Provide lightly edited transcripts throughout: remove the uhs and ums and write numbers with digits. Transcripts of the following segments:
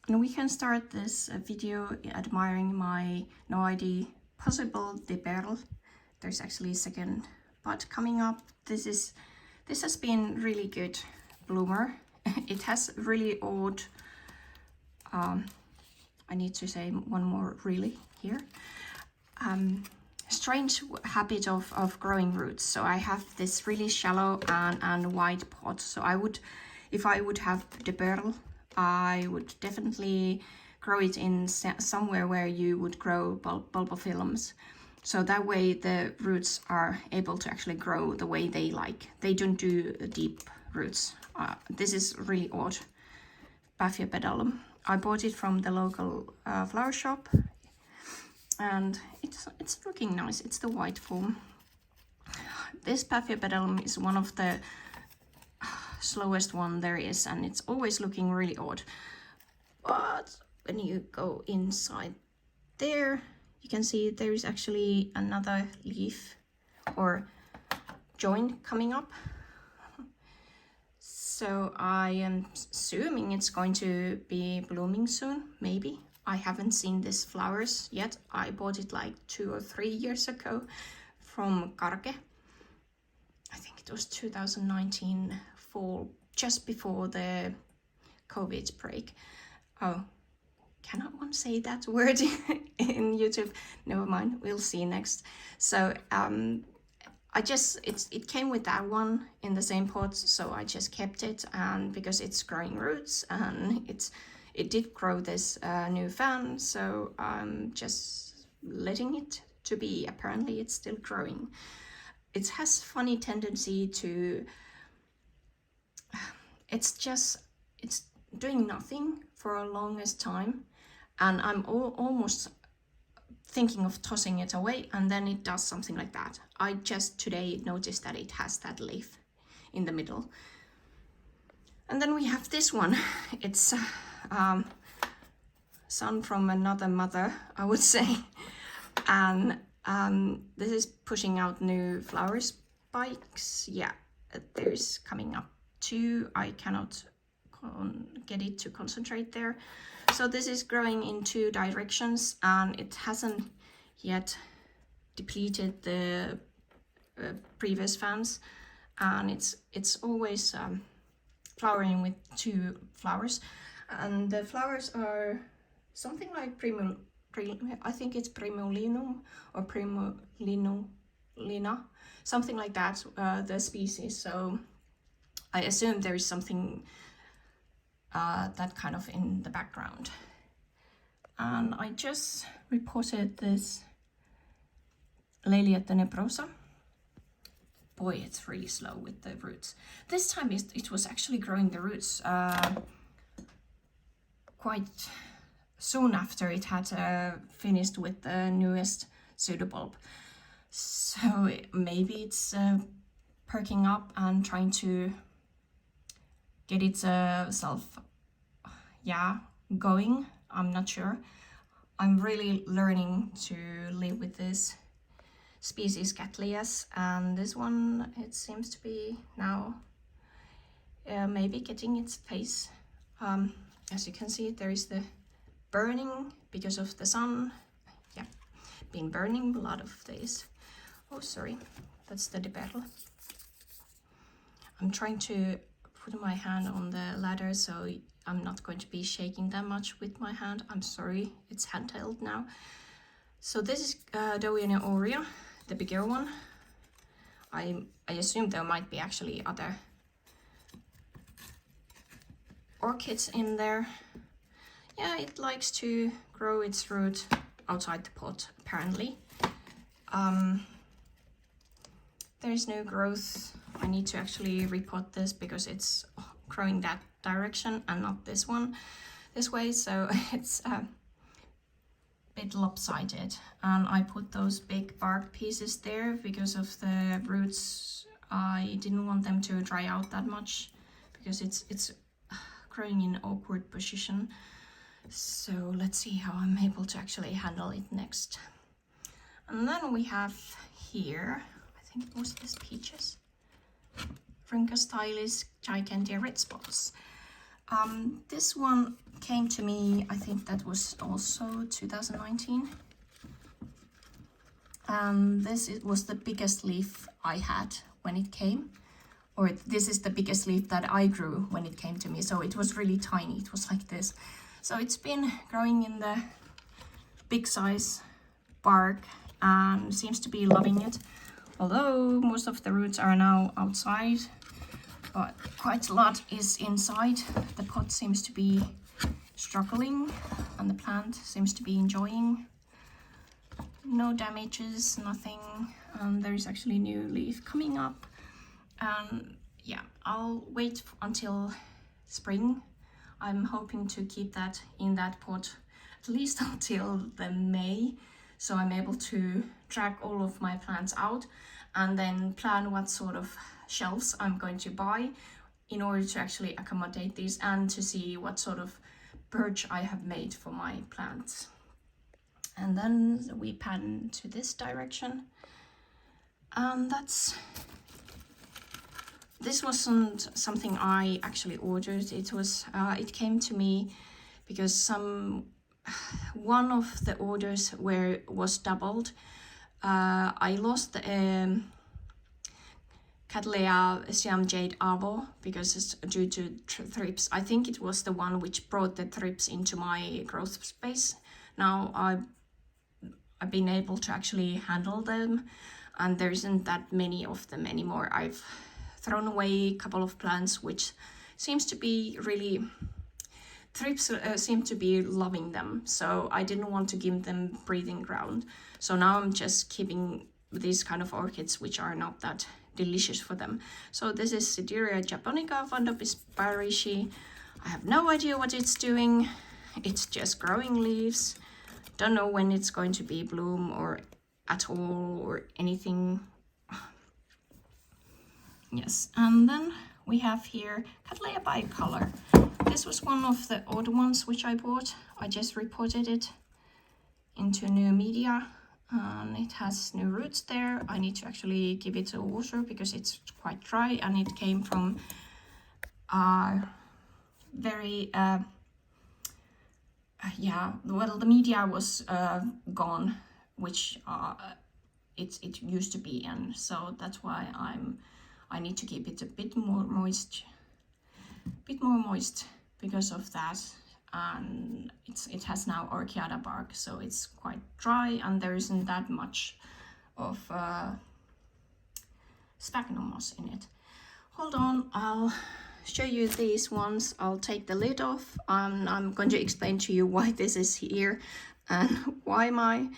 And we can start this video admiring my no ID possible de Perle. There's actually a second pot coming up. This has been really good bloomer. It has really odd, I need to say one more really here, strange habit of growing roots. So I have this really shallow and wide pot. So I would, if I would have de Perle, I would definitely grow it in somewhere where you would grow bulbophyllums. So that way the roots are able to actually grow the way they like. They don't do deep roots. This is really odd. Paphiopedilum. I bought it from the local flower shop, and it's looking nice. It's the white form. This Paphiopedilum is one of the slowest one there is, and it's always looking really odd. But when you go inside there, you can see there is actually another leaf or joint coming up. So I am assuming it's going to be blooming soon, maybe. I haven't seen these flowers yet. I bought it like 2 or 3 years ago from Karke. I think it was 2019 fall, just before the COVID break. Oh, cannot one say that word in YouTube? Never mind, we'll see next. So it came with that one in the same pot, so I just kept it, and because it's growing roots and it did grow this new fan, so I'm just letting it to be. Apparently it's still growing. It has funny tendency to, it's doing nothing for a longest time, and I'm almost thinking of tossing it away, and then it does something like that. I just today noticed that it has that leaf in the middle. And then we have this one. It's son from another mother, I would say. And this is pushing out new flower spikes. Yeah, there's coming up 2. I cannot get it to concentrate there. So this is growing in 2 directions, and it hasn't yet depleted the previous fans, and it's always flowering with 2 flowers, and the flowers are something like I think it's Primulinum or Primulina, something like that, the species. So I assume there is something that kind of in the background. And I just repotted this Laelia tenebrosa. Boy, it's really slow with the roots. This time it was actually growing the roots quite soon after it had finished with the newest pseudobulb. So maybe it's perking up and trying to get itself going. I'm not sure. I'm really learning to live with this species Cattleyas, and this one, it seems to be now maybe getting its face. As you can see, there is the burning because of the sun. Yeah, been burning a lot of days. Oh, sorry, that's the de Perle. I'm trying to put my hand on the ladder, so I'm not going to be shaking that much with my hand. I'm sorry, it's handheld now. So this is Dowenia aurea, the bigger one. I assume there might be actually other orchids in there. Yeah, it likes to grow its root outside the pot, apparently. There is no growth. I need to actually repot this because it's growing that direction and not this way, so it's a bit lopsided. And I put those big bark pieces there because of the roots. I didn't want them to dry out that much because it's growing in an awkward position. So let's see how I'm able to actually handle it next. And then we have here, I think it was this peaches, Rhynchostylis gigantea red spots. This one came to me, I think that was also 2019. It was the biggest leaf I had when it came, or this is the biggest leaf that I grew when it came to me. So it was really tiny, it was like this. So it's been growing in the big size bark and seems to be loving it. Although most of the roots are now outside, but quite a lot is inside. The pot seems to be struggling and the plant seems to be enjoying. No damages, nothing. There is actually new leaf coming up. Yeah, I'll wait until spring. I'm hoping to keep that in that pot at least until the May, so I'm able to track all of my plants out and then plan what sort of shelves I'm going to buy in order to actually accommodate these and to see what sort of perch I have made for my plants. And then we pan to this direction, and this wasn't something I actually ordered. It came to me because one of the orders was doubled. I lost the Cattleya Siam Jade Avo because it's due to thrips. I think it was the one which brought the thrips into my growth space. Now I've been able to actually handle them, and there isn't that many of them anymore. I've thrown away a couple of plants which seems to be really, thrips seem to be loving them, so I didn't want to give them breathing ground. So now I'm just keeping these kind of orchids which are not that delicious for them. So this is Sideria japonica, Vandopis parrishi. I have no idea what it's doing. It's just growing leaves. Don't know when it's going to be bloom or at all or anything. Yes, and then we have here Cattleya bicolor. This was one of the old ones which I bought. I just reported it into new media, and it has new roots there. I need to actually give it a water because it's quite dry, and it came from very yeah, well, the media was gone, which it used to be, and so that's why I need to keep it a bit more moist because of that. And it has now orchiada bark, so it's quite dry and there isn't that much of sphagnum moss in it. Hold on, I'll show you these ones. I'll take the lid off, and I'm going to explain to you why this is here and why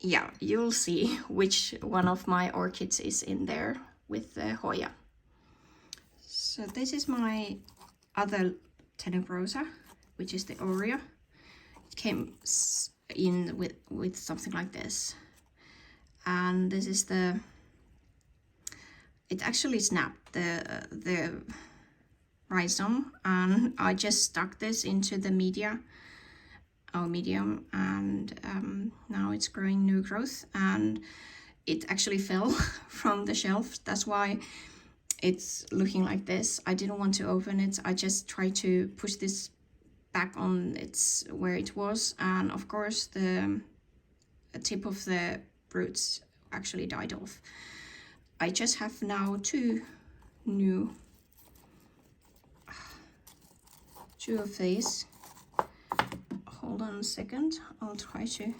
yeah, you'll see which one of my orchids is in there with the Hoya. So this is my other tenebrosa, which is the Oreo. It came in with something like this, and this is it actually snapped the rhizome, and I just stuck this into the medium, and now it's growing new growth, and it actually fell from the shelf. That's why it's looking like this. I didn't want to open it. I just tried to push this back on where it was, and of course the tip of the roots actually died off. I just have now two of these. Hold on a second, I'll try to,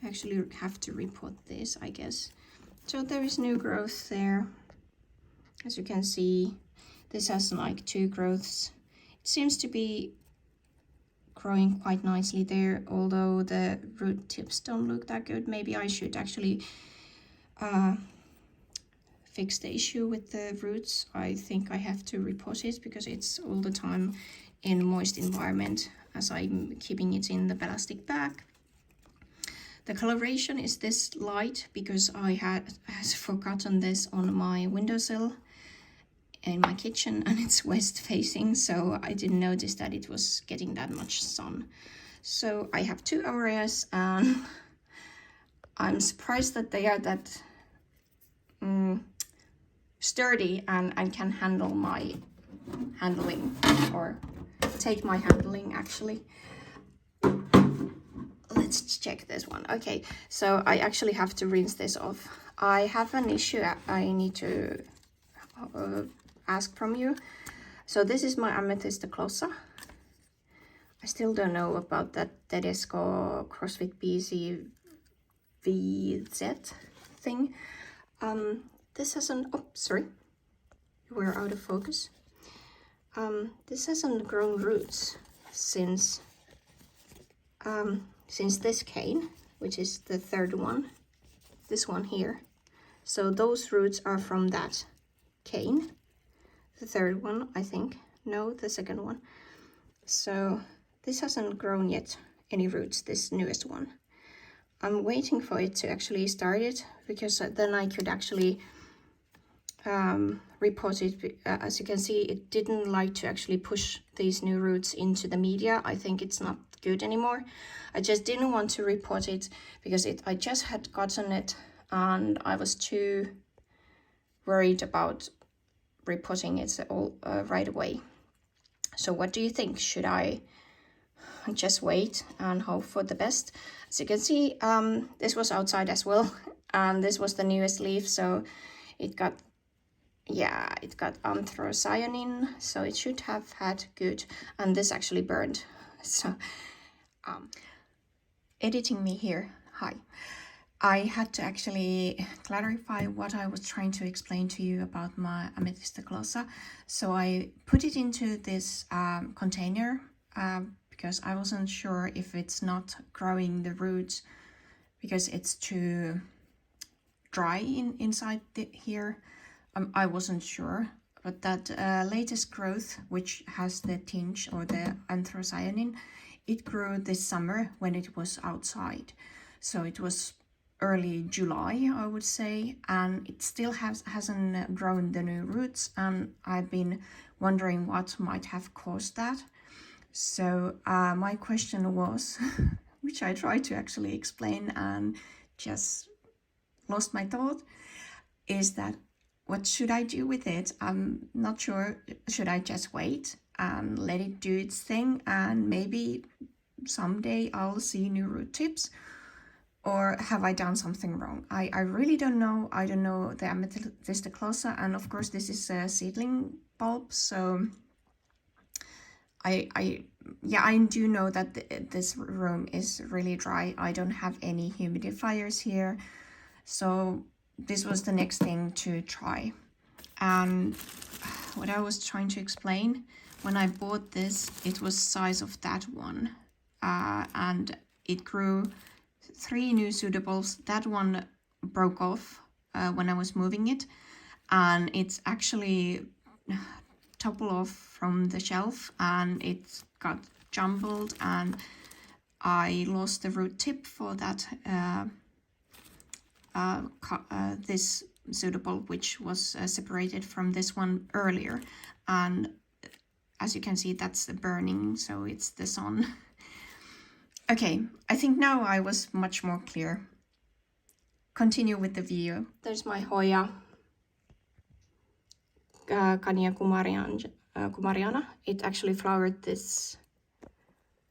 I actually have to repot this, I guess. So there is new growth there. As you can see, this has like two growths. It seems to be growing quite nicely there, although the root tips don't look that good. Maybe I should actually fix the issue with the roots. I think I have to repot it because it's all the time in moist environment as I'm keeping it in the plastic bag. The coloration is this light because I had forgotten this on my windowsill in my kitchen, and it's west facing, so I didn't notice that it was getting that much sun. So I have two areas, and I'm surprised that they are that sturdy and can handle my handling, or take my handling actually. Let's check this one. Okay, so I actually have to rinse this off. I have an issue I need to ask from you. So this is my Amethyst Closa. I still don't know about that Tedesco CrossFit BC VZ thing. This hasn't, oh, sorry, we're out of focus. This hasn't grown roots since this cane, which is the third one, this one here. So those roots are from that cane, the third one, I think. No, the second one. So this hasn't grown yet any roots, this newest one. I'm waiting for it to actually start it, because then I could actually repot it. As you can see, it didn't like to actually push these new roots into the media. I think it's not good anymore. I just didn't want to repot it because I just had gotten it and I was too worried about repotting it all right away. So what do you think? Should I just wait and hope for the best? As you can see, this was outside as well, and this was the newest leaf, so it got anthocyanin, so it should have had good, and this actually burned. So editing me here, hi. I had to actually clarify what I was trying to explain to you about my Amethyst Closa. So I put it into this container because I wasn't sure if it's not growing the roots because it's too dry inside here. I wasn't sure, but that latest growth, which has the tinge or the anthocyanin, it grew this summer when it was outside. So it was early July, I would say, and it still hasn't grown the new roots, and I've been wondering what might have caused that. So my question was, which I tried to actually explain and just lost my thought, is that what should I do with it? I'm not sure. Should I just wait and let it do its thing and maybe someday I'll see new root tips? Or have I done something wrong? I really don't know. I don't know the Amethyst Closa, and of course this is a seedling bulb, so I do know that this room is really dry. I don't have any humidifiers here, so this was the next thing to try. And what I was trying to explain, when I bought this, it was size of that one, and it grew 3 new pseudoballs. That one broke off when I was moving it, and it's actually toppled off from the shelf and it got jumbled, and I lost the root tip for that this pseudobulb, which was separated from this one earlier, and as you can see, that's the burning, so it's the sun. Okay, I think now I was much more clear. Continue with the video. There's my Hoya Cania Kumariana. It actually flowered this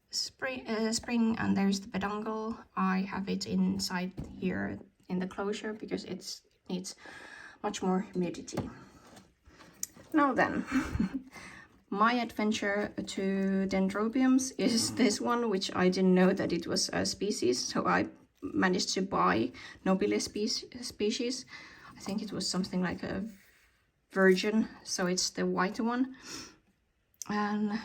spring, and there's the peduncle. I have it inside here in the closure because it needs much more humidity. Now then, my adventure to dendrobiums is this one, which I didn't know that it was a species, so I managed to buy nobile species. I think it was something like a virgin, so it's the white one. And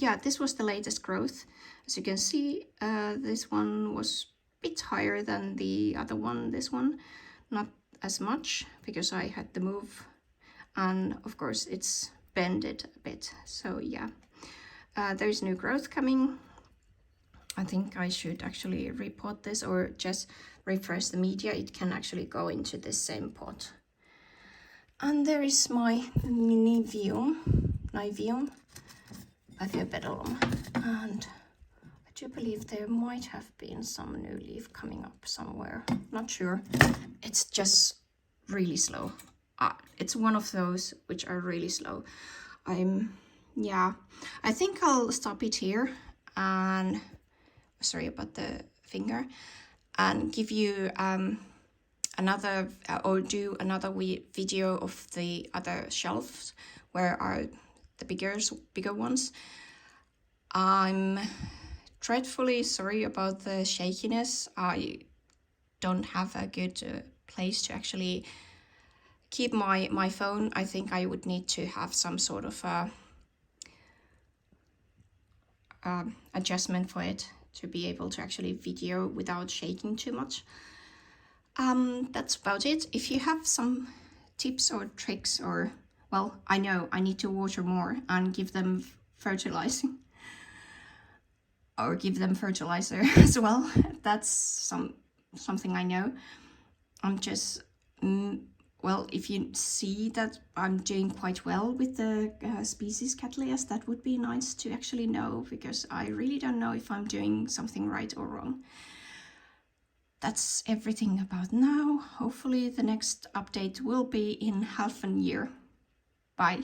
yeah, this was the latest growth. As you can see, this one was a bit higher than the other one. This one not as much because I had to move, and of course it's bended a bit. So yeah, there's new growth coming. I think I should actually repot this or just refresh the media. It can actually go into this same pot. And there is my Nivium Paphiopedilum, and I do believe there might have been some new leaf coming up somewhere. Not sure. It's just really slow. it's one of those which are really slow. Yeah, I think I'll stop it here, and sorry about the finger, and give you another or do another video of the other shelves where are the bigger ones. I'm dreadfully sorry about the shakiness. I don't have a good place to actually keep my phone. I think I would need to have some sort of adjustment for it to be able to actually video without shaking too much. That's about it. If you have some tips or tricks, or, well, I know I need to water more and give them fertilizing, or give them fertilizer as well. That's something I know. I'm just, well, if you see that I'm doing quite well with the species Cattleyas, that would be nice to actually know, because I really don't know if I'm doing something right or wrong. That's everything about now. Hopefully the next update will be in half a year. Bye.